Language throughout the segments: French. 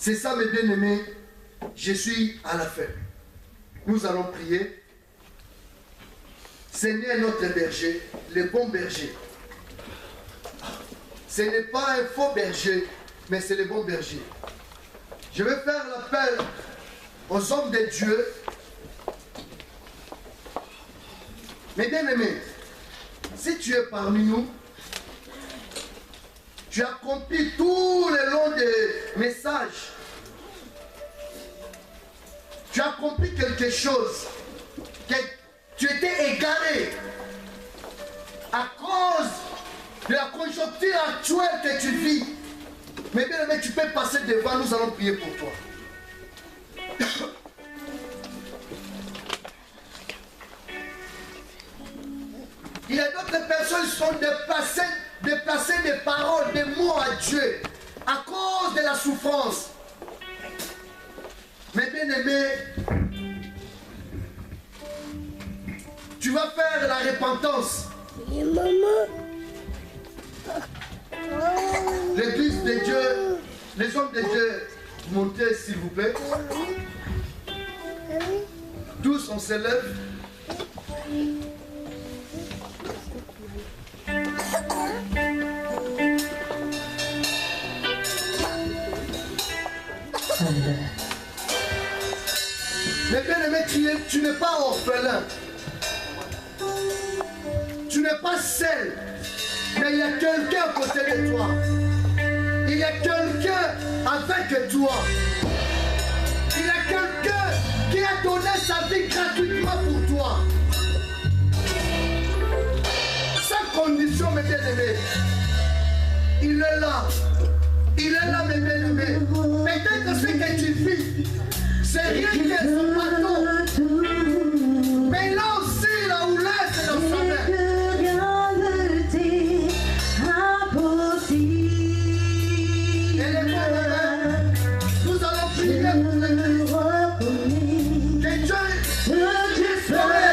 C'est ça, mes bien-aimés. Je suis à la fin. Nous allons prier. Seigneur notre berger, le bon berger. Ce n'est pas un faux berger, mais c'est le bon berger. Je vais faire l'appel aux hommes de Dieu. Mes bien-aimés, si tu es parmi nous, tu as accompli tout le long des messages. Tu as accompli quelque chose. Que tu étais égaré à cause de la conjoncture actuelle que tu vis. Mais bien aimé, tu peux passer devant, nous allons prier pour toi. Il y a d'autres personnes qui sont déplacées des paroles, des mots à Dieu à cause de la souffrance. Mais bien aimé, tu vas faire la repentance. L'église de Dieu, les hommes de Dieu, montez s'il vous plaît. Tous on se lève. Mais bien aimé, tu n'es pas orphelin. Tu n'es pas seul. Mais il y a quelqu'un à côté de toi. Il y a quelqu'un avec toi. Il y a quelqu'un qui a donné sa vie gratuitement pour toi. Sans condition, mes bien-aimés. Il est là. Il est là, mes bien-aimés. Peut-être ce que tu vis, c'est rien que son bateau. Mais il a aussi la houlette dans sa main. Nous allons prier pour l'Église. Que Dieu sauve.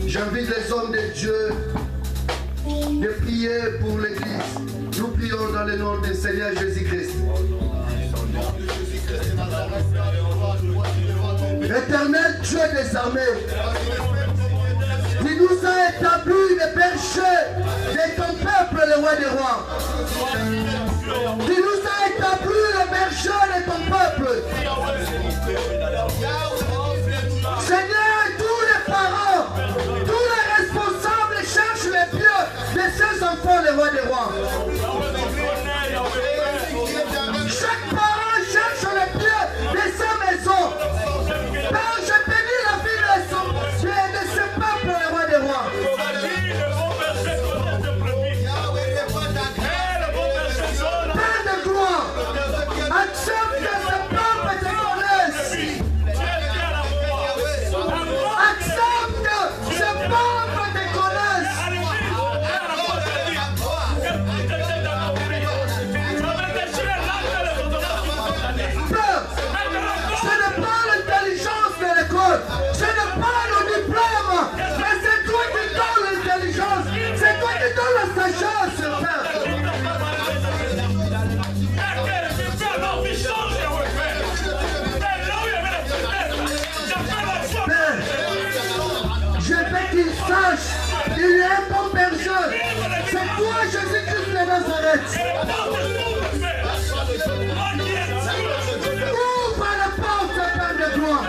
J'invite les hommes de Dieu de prier pour l'Église. Nous prions dans le nom du Seigneur Jésus-Christ. Éternel Dieu des armées, tu nous as établi les bergers de ton peuple, le roi des rois. Tu nous as établi les bergers de ton peuple. Seigneur, tous les parents, tous les responsables cherchent les pieds de ces enfants, le roi des rois. Chaque parent cherche les pieds de sa maison. Père, je bénis la vie de ce peuple, le roi des rois. Père de gloire, accepte que ce peuple te connaisse. Accepte que ce peuple te connaisse. berger. C'est toi, Jésus-Christ de Nazareth. Ouvre la porte, Père de gloire.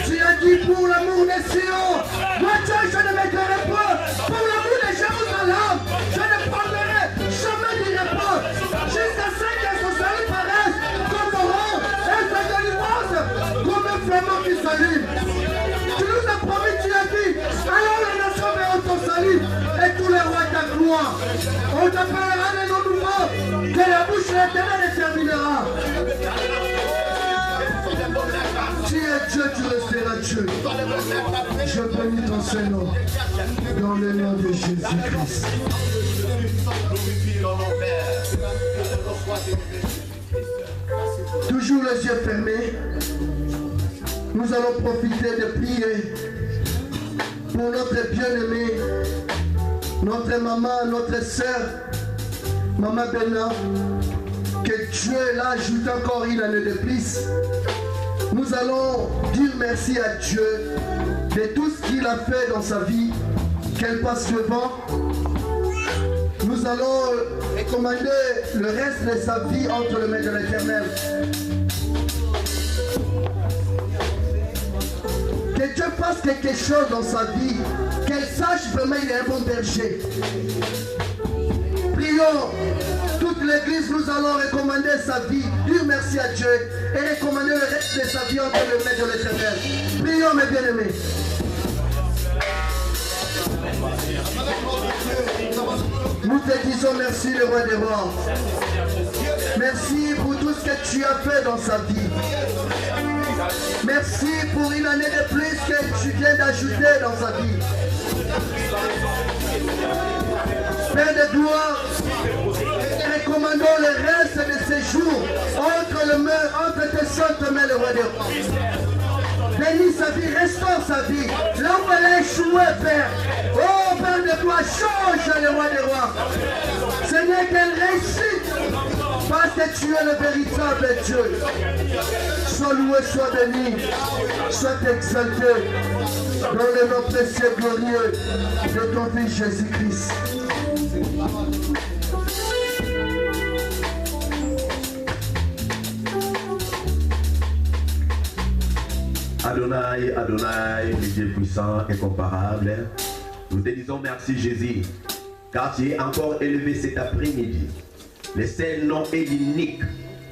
Tu as dit pour l'amour des Sion, moi Dieu, je ne m'éclairerai pas. Pour l'amour de Jérusalem, je ne prendrai jamais du repos. Jusqu'à ce que son salut paraisse comme aurore et sa délivrance comme un flamand qui s'allume. Tu nous as promis, tu as dit, alors les nations verront ton salut et tous les rois ta gloire. On t'appellera des noms nouveaux que la bouche de l'Éternel déterminera. Tu es Dieu, tu resteras Dieu. Je bénis ton Seigneur dans le nom de Jésus-Christ. Toujours les yeux fermés, nous allons profiter de prier pour notre bien-aimé, notre maman, notre soeur, Maman Bena, que Dieu l'ajoute encore une année de plus. Nous allons dire merci à Dieu de tout ce qu'il a fait dans sa vie, qu'elle passe devant. Nous allons recommander le reste de sa vie entre les mains de l'Éternel. Que Dieu fasse quelque chose dans sa vie, qu'elle sache vraiment qu'il est un bon berger. Prions. Toute l'église, nous allons recommander sa vie, dire merci à Dieu et recommander le reste de sa vie entre les mains de l'Éternel. Prions, mes bien-aimés. Nous te disons merci, le roi des rois. Merci pour tout ce que tu as fait dans sa vie. Merci pour une année de plus que tu viens d'ajouter dans sa vie. Père de gloire, recommandons le reste de ces jours entre tes saintes mains, le roi des rois. Bénis sa vie, restaure sa vie. Là où elle a échoué, Père. Oh, Père de gloire, change le roi des rois. Seigneur, qu'elle réussite. Parce que tu es le véritable Dieu. Sois loué, sois béni. Sois exalté. Dans le nom précieux glorieux de ton Fils Jésus-Christ. Adonai, Adonai, le Dieu puissant, incomparable, nous te disons merci Jésus, car tu es encore élevé cet après-midi. Le seul nom est l'unique.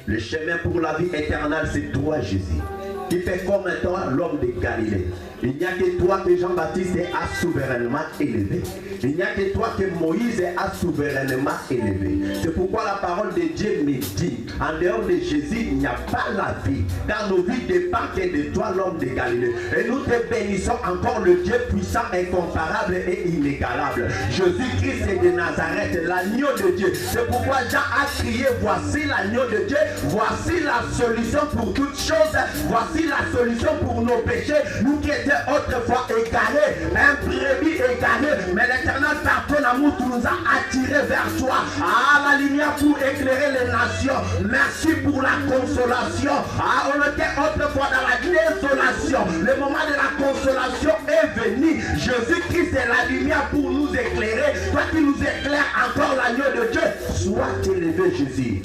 Le chemin pour la vie éternelle, c'est toi Jésus, qui fait comme toi l'homme de Galilée. Il n'y a que toi que Jean-Baptiste a souverainement élevé. Il n'y a que toi que Moïse a souverainement élevé. C'est pourquoi la parole de Dieu me dit, en dehors de Jésus, il n'y a pas la vie. Car nos vies dépendent que de toi, l'homme de Galilée. Et nous te bénissons encore le Dieu puissant, incomparable et inégalable. Jésus-Christ est de Nazareth, l'agneau de Dieu. C'est pourquoi Jean a crié, voici l'agneau de Dieu. Voici la solution pour toutes choses. Voici la solution pour nos péchés. Nous qui étions autrefois égarés, un brebis égaré, mais l'Éternel par ton amour tu nous as attirés vers toi. Ah, la lumière pour éclairer les nations. Merci pour la consolation. Ah, on était autrefois dans la désolation. Le moment de la consolation est venu. Jésus-Christ est la lumière pour nous éclairer. Toi qui nous éclaires encore l'agneau de Dieu. Sois élevé Jésus.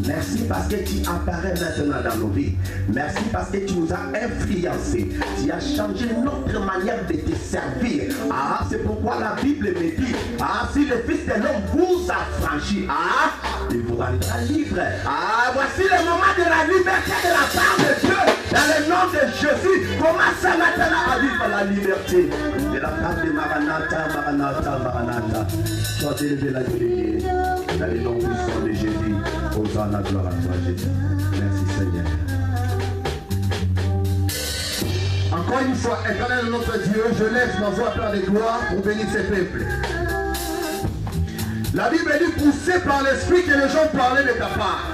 Merci parce que tu apparais maintenant dans nos vies. Merci parce que tu nous as influencés. Tu as changé notre manière de te servir. Ah, c'est pourquoi la Bible me dit, ah, si le Fils de l'homme vous a franchi, ah, il vous rendra libre. Ah, voici le moment de la liberté de la part de Dieu. Dans le nom de Jésus, commence maintenant à vivre la liberté. De la part de Maranatha, Maranatha, Maranatha. Sois élevé la Dieu. Dans le nom puissant de Jésus. Hosanna, gloire à toi Jésus. Merci Seigneur. Encore une fois, éternel notre Dieu, je lève ma voix par les gloires pour bénir ces peuples. La Bible dit poussé par l'esprit que les gens parlaient de ta part.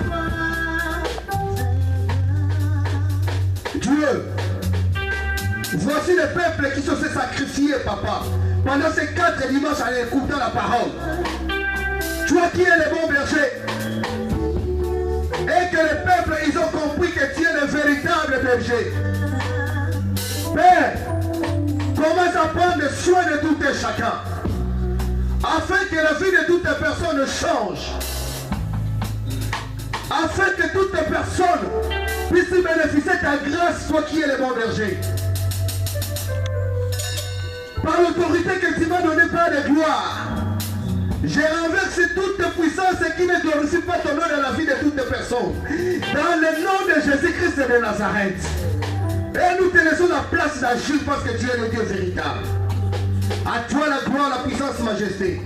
Dieu, voici le peuple qui se sont sacrifiés, papa, pendant ces 4 dimanches en écoutant la parole. Toi qui es le bon berger, et que le peuple, ils ont compris que tu es le véritable berger. Père, commence à prendre soin de tout et chacun, afin que la vie de toutes les personnes change, afin que toutes les personnes puissent bénéficier de ta grâce, toi qui es le bon berger. Par l'autorité que tu m'as donnée par la gloire, j'ai renversé toute puissance qui ne glorifie pas ton nom dans la vie de toutes les personnes. Dans le nom de Jésus-Christ de Nazareth. Et nous te laissons la place d'agir parce que tu es le Dieu véritable. À toi la gloire, la puissance, la majesté.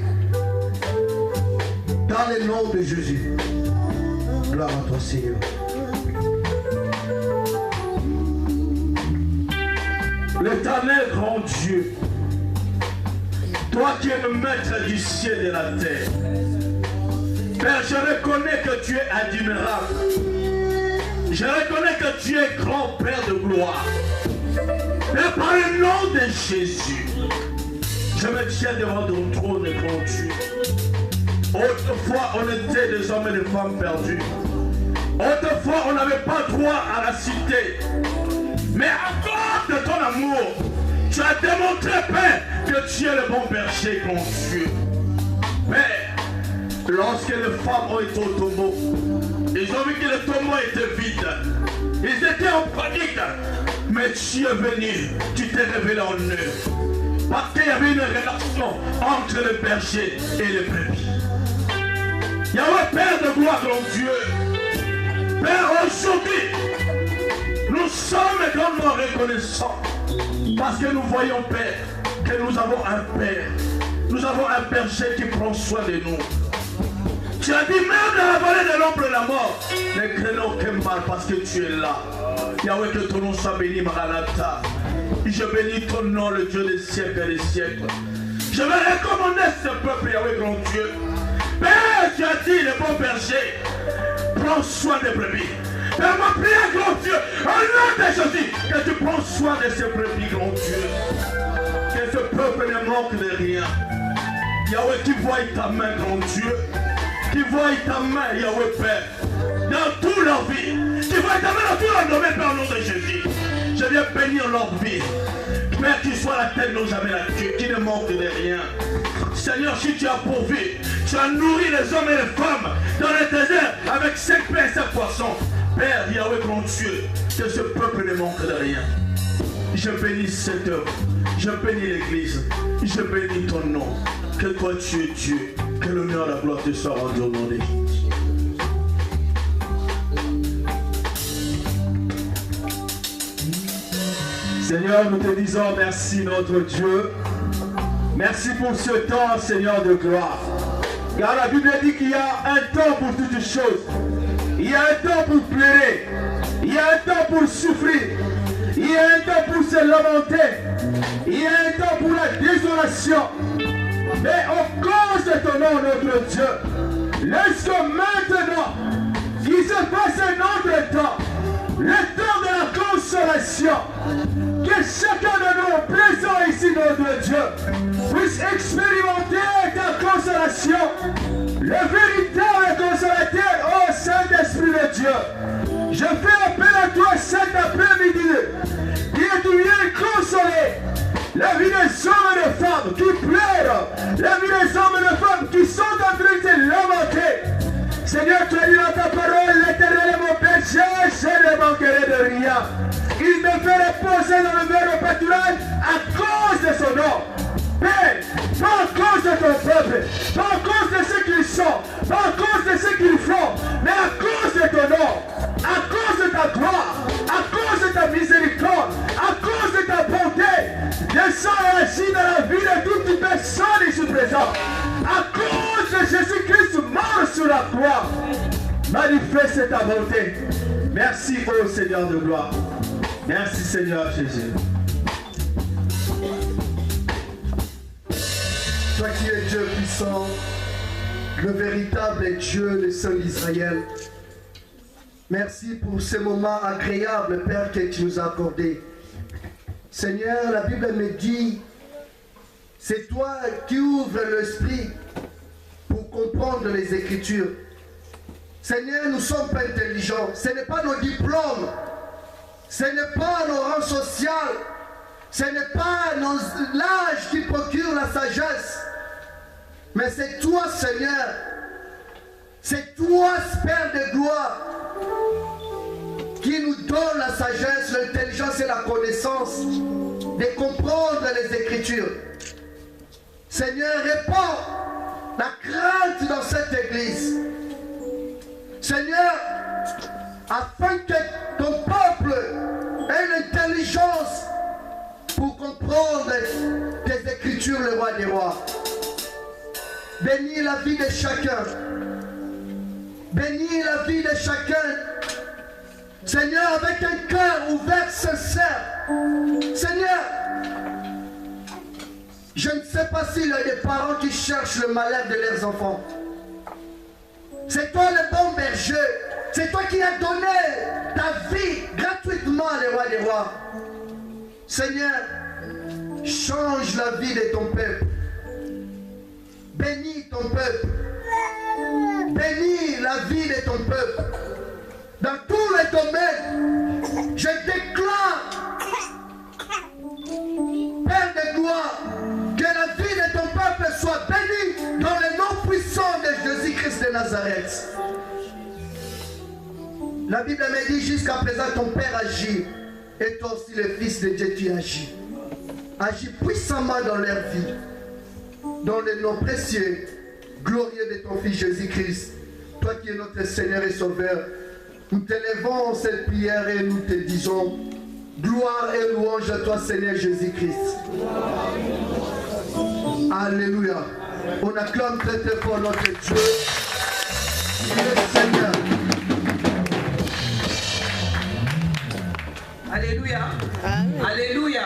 Dans le nom de Jésus. Gloire à toi, Seigneur. L'Éternel grand Dieu, toi qui es le maître du ciel et de la terre, Père, je reconnais que tu es admirable. Je reconnais que tu es grand Père de gloire. Père, par le nom de Jésus, je me tiens devant ton trône, grand Dieu. Autrefois, on était des hommes et des femmes perdus. Autrefois, on n'avait pas droit à la cité. Mais à cause de ton amour, tu as démontré, Père, que tu es le bon berger, grand Dieu. Père, lorsque les femmes ont été au tombeau, ils ont vu que le tombeau était vide. Ils étaient en panique. Mais tu es venu, tu t'es révélé en eux. Parce qu'il y avait une relation entre le berger et le brebis. Yahweh, Père de gloire, grand Dieu. Père, aujourd'hui, nous sommes également reconnaissants. Parce que nous voyons, Père, que nous avons un Père. Nous avons un berger qui prend soin de nous. Tu as dit, même dans la vallée de l'ombre de la mort, ne craignons aucun mal parce que tu es là. Yahweh, que ton nom soit béni, Maranatha. Je bénis ton nom, le Dieu des siècles et des siècles. Je vais recommander ce peuple, Yahweh, grand Dieu. Père, tu as dit, le bon berger, prends soin des brebis. Père, ma prière, grand Dieu, au nom de Jésus, que tu prends soin de ces brebis, grand Dieu. Que ce peuple ne manque de rien. Yahweh, qui voit ta main, grand Dieu. Qui voit ta main, Yahweh, Père, dans toute leur vie. Qui voit ta main dans tout leur domaine, Père, au nom de Jésus. Je viens bénir leur vie. Père, qui soit la tête, non jamais la queue, qui ne manque de rien. Seigneur, si tu as pourvu, tu as nourri les hommes et les femmes dans le désert avec 5 pains et 5 poissons. Père, Yahweh, grand Dieu, que ce peuple ne manque de rien. Je bénis cette œuvre, je bénis l'église, je bénis ton nom. Que toi tu es Dieu, que l'honneur et la gloire te soient rendus au nom de Jésus. Seigneur, nous te disons merci notre Dieu. Merci pour ce temps, Seigneur de gloire. Car la Bible dit qu'il y a un temps pour toutes choses. Il y a un temps pour pleurer. Il y a un temps pour souffrir. Il y a un temps pour se lamenter. Il y a un temps pour la désolation. Mais au cause de ton nom, notre Dieu, laisse que maintenant, qu'il se passe un autre temps, le temps de la consolation, que chacun de nous présents ici, notre Dieu, puisse expérimenter ta consolation, le véritable consolateur, ô Saint-Esprit de Dieu. Je fais appel à toi cet après-midi, et tu viens consoler la vie des hommes et des femmes qui pleurent, la vie des hommes et des femmes qui sont en train de se lamenter. Seigneur, tu as dit dans ta parole, l'Éternel est mon berger, je ne manquerai de rien. Il me fait reposer dans le verre au pâturage à cause de son nom. Père, pas à cause de ton peuple, pas à cause de ce qu'ils sont, pas à cause de ce qu'ils font, mais à cause de ton nom, à cause de ta gloire, à cause de ta miséricorde, à cause de ta bonté. Descends et agis dans la vie de toutes les personnes ici présentes. À cause de Jésus-Christ mort sur la croix, manifeste ta bonté. Merci, ô Seigneur de gloire. Merci, Seigneur Jésus. Toi qui es Dieu puissant, le véritable Dieu, le seul Israël. Merci pour ce moment agréable, Père, que tu nous as accordé. Seigneur, la Bible me dit, c'est toi qui ouvres l'esprit pour comprendre les Écritures. Seigneur, nous ne sommes pas intelligents. Ce n'est pas nos diplômes, ce n'est pas nos rangs sociaux Ce n'est pas l'âge qui procure la sagesse, mais c'est toi, Seigneur. C'est toi, Père de gloire, qui nous donne la sagesse, l'intelligence et la connaissance de comprendre les Écritures. Seigneur, répands la crainte dans cette église. Seigneur, afin que ton peuple ait l'intelligence pour comprendre tes Écritures, le roi des rois. Bénis la vie de chacun. Bénis la vie de chacun. Seigneur, avec un cœur ouvert, sincère. Seigneur, je ne sais pas s'il y a des parents qui cherchent le malheur de leurs enfants. C'est toi le bon berger. C'est toi qui as donné ta vie gratuitement, le roi des rois. Seigneur, change la vie de ton peuple. Bénis ton peuple. Bénis la vie de ton peuple. Dans tous les domaines, je déclare, Père de gloire, que la vie de ton peuple soit bénie dans le nom puissant de Jésus-Christ de Nazareth. La Bible me dit jusqu'à présent ton Père agit, et toi aussi le Fils de Dieu tu agis. Agis puissamment dans leur vie, dans le nom précieux, glorieux de ton Fils Jésus-Christ, toi qui es notre Seigneur et Sauveur. Nous t'élevons cette prière et nous te disons gloire et louange à toi, Seigneur Jésus-Christ. Alléluia. On acclame très très fort notre Dieu, le Seigneur. Alléluia. Alléluia.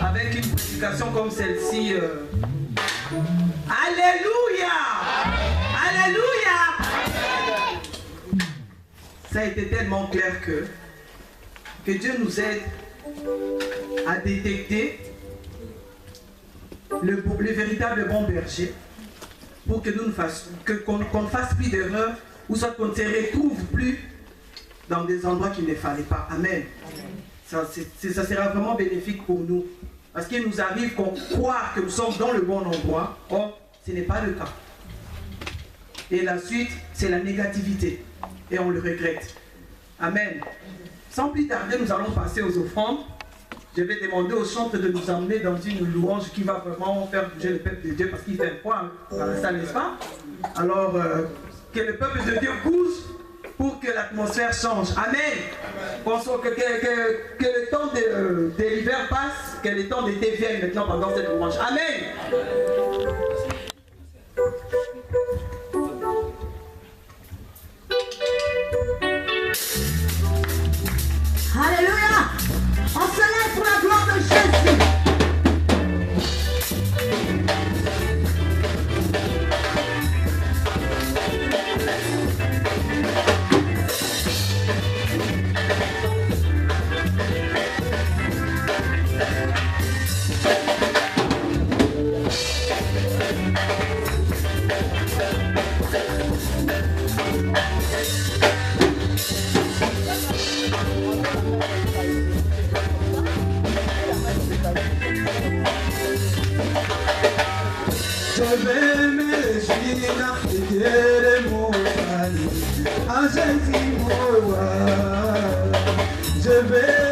Avec une prédication comme celle-ci. Alléluia. Alléluia. Ça a été tellement clair que Dieu nous aide à détecter le véritable bon berger pour que nous qu'on ne fasse plus d'erreurs ou soit qu'on ne se retrouve plus dans des endroits qu'il ne fallait pas. Amen. Ça sera vraiment bénéfique pour nous. Parce qu'il nous arrive qu'on croit que nous sommes dans le bon endroit. Or, ce n'est pas le cas. Et la suite, c'est la négativité. Et on le regrette. Amen. Sans plus tarder, nous allons passer aux offrandes. Je vais demander au chantre de nous emmener dans une louange qui va vraiment faire bouger le peuple de Dieu parce qu'il fait froid dans la salle, n'est-ce pas? Alors, que le peuple de Dieu bouge pour que l'atmosphère change. Amen. Que le temps de l'hiver passe, que le temps d'été vienne maintenant pendant cette louange. Amen. Alléluia! On se lève pour la gloire de Jésus! Je vais